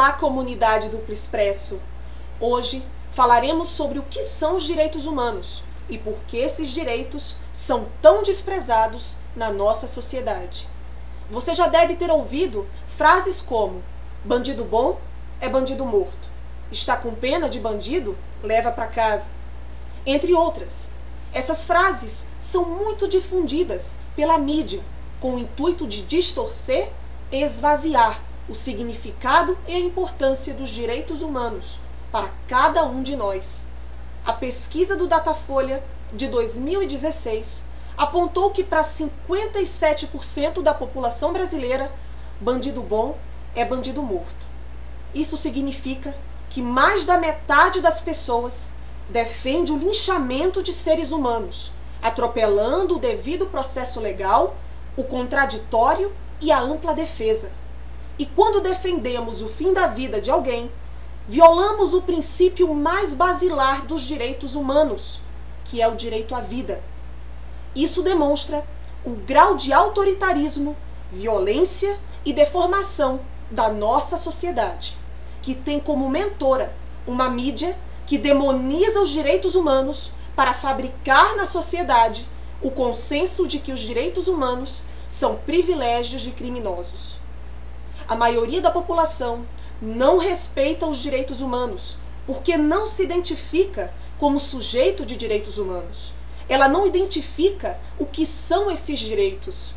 Olá, comunidade Duplo Expresso! Hoje falaremos sobre o que são os direitos humanos e por que esses direitos são tão desprezados na nossa sociedade. Você já deve ter ouvido frases como: bandido bom é bandido morto, está com pena de bandido, leva para casa, entre outras. Essas frases são muito difundidas pela mídia com o intuito de distorcer e esvaziar o significado e a importância dos direitos humanos para cada um de nós. A pesquisa do Datafolha de 2016 apontou que para 57% da população brasileira, bandido bom é bandido morto. Isso significa que mais da metade das pessoas defende o linchamento de seres humanos, atropelando o devido processo legal, o contraditório e a ampla defesa. E quando defendemos o fim da vida de alguém, violamos o princípio mais basilar dos direitos humanos, que é o direito à vida. Isso demonstra o grau de autoritarismo, violência e deformação da nossa sociedade, que tem como mentora uma mídia que demoniza os direitos humanos para fabricar na sociedade o consenso de que os direitos humanos são privilégios de criminosos. A maioria da população não respeita os direitos humanos porque não se identifica como sujeito de direitos humanos. Ela não identifica o que são esses direitos.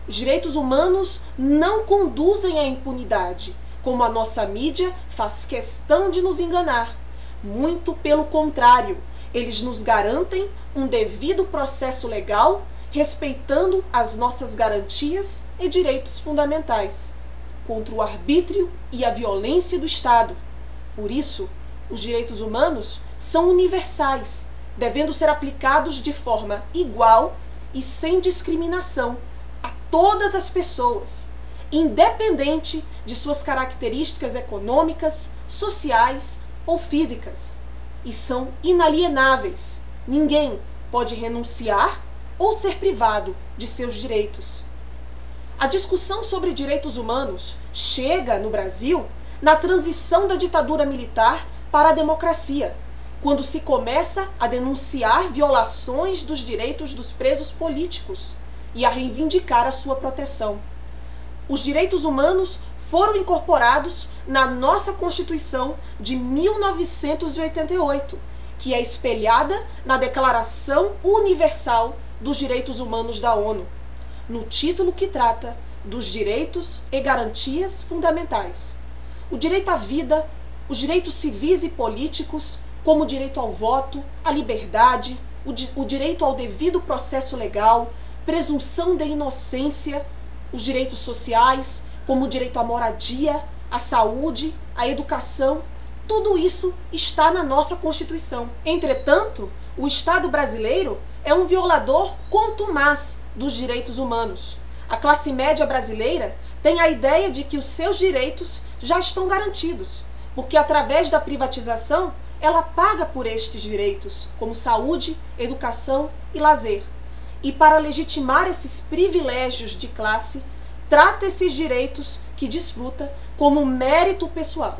Os direitos humanos não conduzem à impunidade, como a nossa mídia faz questão de nos enganar. Muito pelo contrário, eles nos garantem um devido processo legal, respeitando as nossas garantias e direitos fundamentais, contra o arbítrio e a violência do Estado. Por isso, os direitos humanos são universais, devendo ser aplicados de forma igual e sem discriminação a todas as pessoas, independente de suas características econômicas, sociais ou físicas, e são inalienáveis. Ninguém pode renunciar ou ser privado de seus direitos. A discussão sobre direitos humanos chega, no Brasil, na transição da ditadura militar para a democracia, quando se começa a denunciar violações dos direitos dos presos políticos e a reivindicar a sua proteção. Os direitos humanos foram incorporados na nossa Constituição de 1988, que é espelhada na Declaração Universal dos Direitos Humanos da ONU, no título que trata dos direitos e garantias fundamentais. O direito à vida, os direitos civis e políticos, como o direito ao voto, à liberdade, o direito ao devido processo legal, presunção de inocência, os direitos sociais, como o direito à moradia, à saúde, à educação, tudo isso está na nossa Constituição. Entretanto, o Estado brasileiro é um violador contumaz dos direitos humanos. A classe média brasileira tem a ideia de que os seus direitos já estão garantidos, porque através da privatização ela paga por estes direitos, como saúde, educação e lazer. E para legitimar esses privilégios de classe, trata esses direitos que desfruta como mérito pessoal,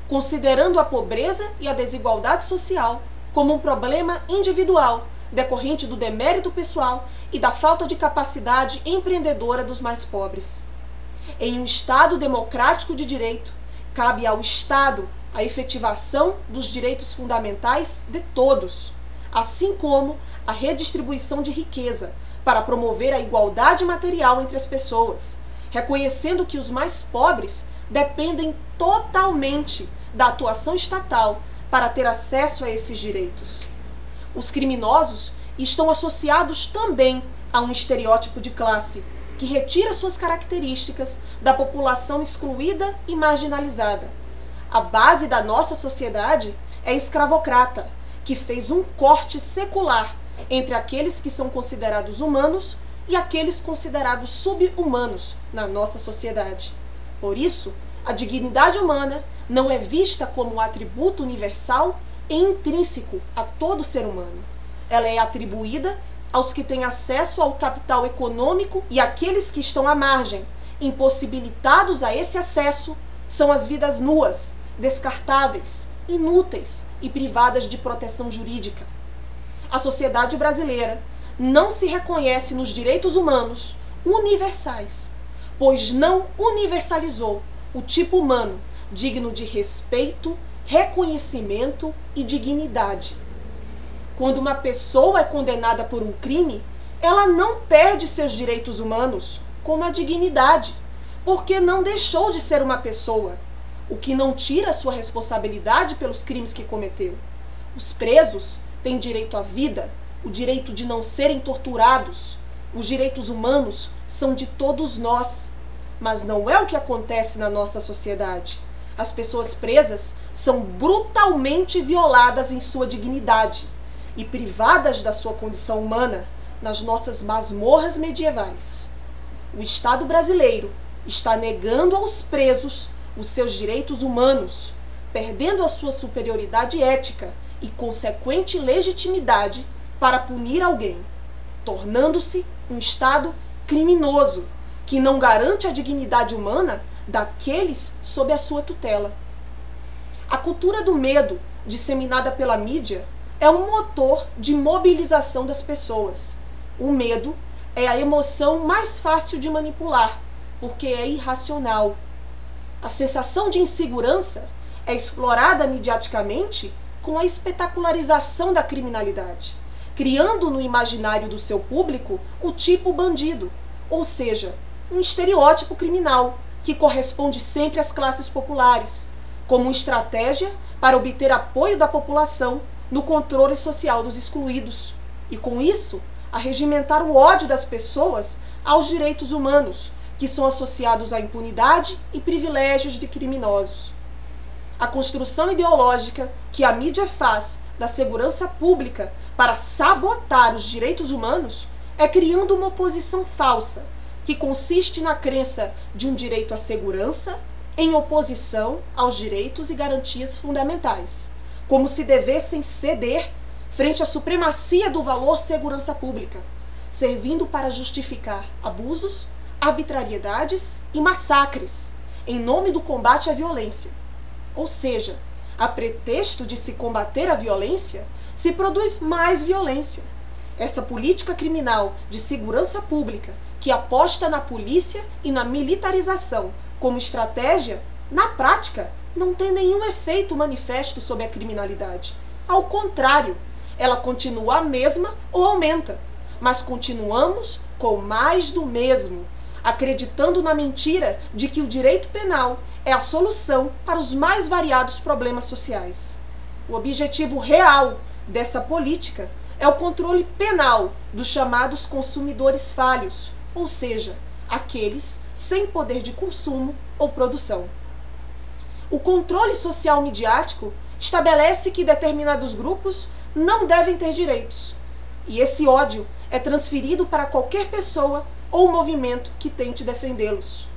considerando a pobreza e a desigualdade social como um problema individual, decorrente do demérito pessoal e da falta de capacidade empreendedora dos mais pobres. Em um Estado democrático de direito, cabe ao Estado a efetivação dos direitos fundamentais de todos, assim como a redistribuição de riqueza para promover a igualdade material entre as pessoas, reconhecendo que os mais pobres dependem totalmente da atuação estatal para ter acesso a esses direitos. Os criminosos estão associados também a um estereótipo de classe que retira suas características da população excluída e marginalizada. A base da nossa sociedade é escravocrata, que fez um corte secular entre aqueles que são considerados humanos e aqueles considerados sub-humanos na nossa sociedade. Por isso, a dignidade humana não é vista como um atributo universal e intrínseco a todo ser humano. Ela é atribuída aos que têm acesso ao capital econômico e àqueles que estão à margem, impossibilitados a esse acesso, são as vidas nuas, descartáveis, inúteis e privadas de proteção jurídica. A sociedade brasileira não se reconhece nos direitos humanos universais, pois não universalizou o tipo humano digno de respeito, reconhecimento e dignidade. Quando uma pessoa é condenada por um crime, ela não perde seus direitos humanos, como a dignidade, porque não deixou de ser uma pessoa, o que não tira sua responsabilidade pelos crimes que cometeu. Os presos têm direito à vida, o direito de não serem torturados. Os direitos humanos são de todos nós, mas não é o que acontece na nossa sociedade. As pessoas presas são brutalmente violadas em sua dignidade e privadas da sua condição humana nas nossas masmorras medievais. O Estado brasileiro está negando aos presos os seus direitos humanos, perdendo a sua superioridade ética e consequente legitimidade para punir alguém, tornando-se um Estado criminoso que não garante a dignidade humana daqueles sob a sua tutela. A cultura do medo, disseminada pela mídia, é um motor de mobilização das pessoas. O medo é a emoção mais fácil de manipular, porque é irracional. A sensação de insegurança é explorada mediaticamente com a espetacularização da criminalidade, criando no imaginário do seu público o tipo bandido, ou seja, um estereótipo criminal que corresponde sempre às classes populares, como uma estratégia para obter apoio da população no controle social dos excluídos, e com isso, arregimentar o ódio das pessoas aos direitos humanos, que são associados à impunidade e privilégios de criminosos. A construção ideológica que a mídia faz da segurança pública para sabotar os direitos humanos é criando uma oposição falsa, que consiste na crença de um direito à segurança em oposição aos direitos e garantias fundamentais, como se devessem ceder frente à supremacia do valor segurança pública, servindo para justificar abusos, arbitrariedades e massacres em nome do combate à violência. Ou seja, a pretexto de se combater a violência, se produz mais violência. Essa política criminal de segurança pública que aposta na polícia e na militarização como estratégia, na prática, não tem nenhum efeito manifesto sobre a criminalidade. Ao contrário, ela continua a mesma ou aumenta, mas continuamos com mais do mesmo, acreditando na mentira de que o direito penal é a solução para os mais variados problemas sociais. O objetivo real dessa política é o controle penal dos chamados consumidores falhos, ou seja, aqueles sem poder de consumo ou produção. O controle social midiático estabelece que determinados grupos não devem ter direitos, e esse ódio é transferido para qualquer pessoa ou movimento que tente defendê-los.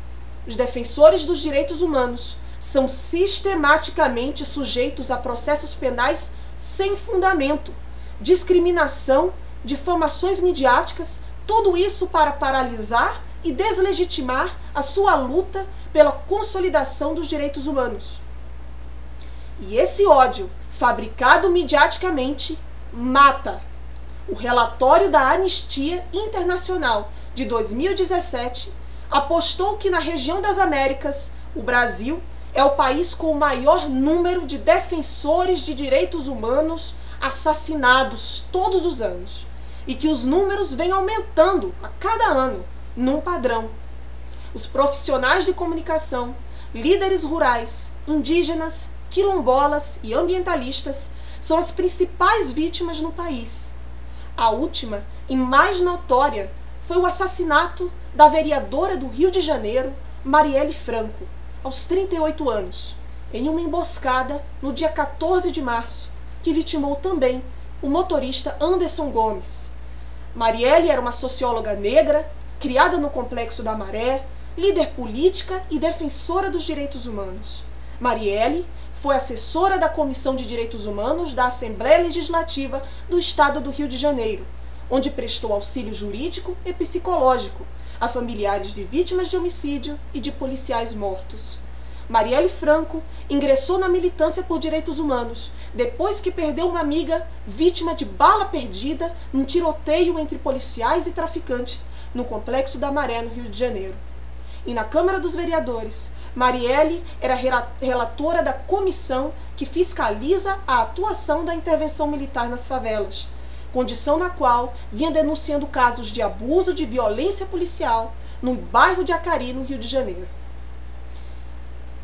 Os defensores dos direitos humanos são sistematicamente sujeitos a processos penais sem fundamento, discriminação, difamações midiáticas, tudo isso para paralisar e deslegitimar a sua luta pela consolidação dos direitos humanos. E esse ódio, fabricado midiaticamente, mata. O relatório da Anistia Internacional de 2017 apostou que na região das Américas, o Brasil é o país com o maior número de defensores de direitos humanos assassinados todos os anos, e que os números vêm aumentando a cada ano, num padrão. Os profissionais de comunicação, líderes rurais, indígenas, quilombolas e ambientalistas são as principais vítimas no país. A última e mais notória foi o assassinato da vereadora do Rio de Janeiro, Marielle Franco, aos 38 anos, em uma emboscada no dia 14 de março, que vitimou também o motorista Anderson Gomes. Marielle era uma socióloga negra, criada no Complexo da Maré, líder política e defensora dos direitos humanos. Marielle foi assessora da Comissão de Direitos Humanos da Assembleia Legislativa do Estado do Rio de Janeiro, onde prestou auxílio jurídico e psicológico a familiares de vítimas de homicídio e de policiais mortos. Marielle Franco ingressou na militância por direitos humanos depois que perdeu uma amiga vítima de bala perdida num tiroteio entre policiais e traficantes no Complexo da Maré, no Rio de Janeiro. E na Câmara dos Vereadores, Marielle era relatora da comissão que fiscaliza a atuação da intervenção militar nas favelas, condição na qual vinha denunciando casos de abuso de violência policial no bairro de Acari, no Rio de Janeiro.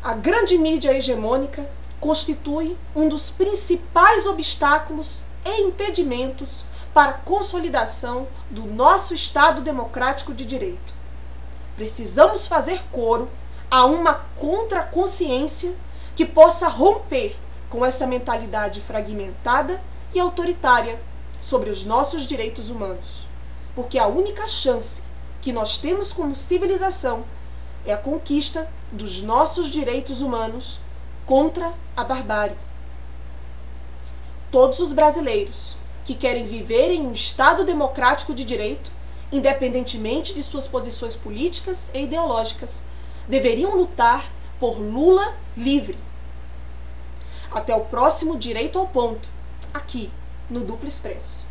A grande mídia hegemônica constitui um dos principais obstáculos e impedimentos para a consolidação do nosso Estado democrático de direito. Precisamos fazer coro a uma contraconsciência que possa romper com essa mentalidade fragmentada e autoritária sobre os nossos direitos humanos, porque a única chance que nós temos como civilização é a conquista dos nossos direitos humanos contra a barbárie. Todos os brasileiros que querem viver em um Estado democrático de direito, independentemente de suas posições políticas e ideológicas, deveriam lutar por Lula livre. Até o próximo Direito ao Ponto, aqui no Duplo Expresso.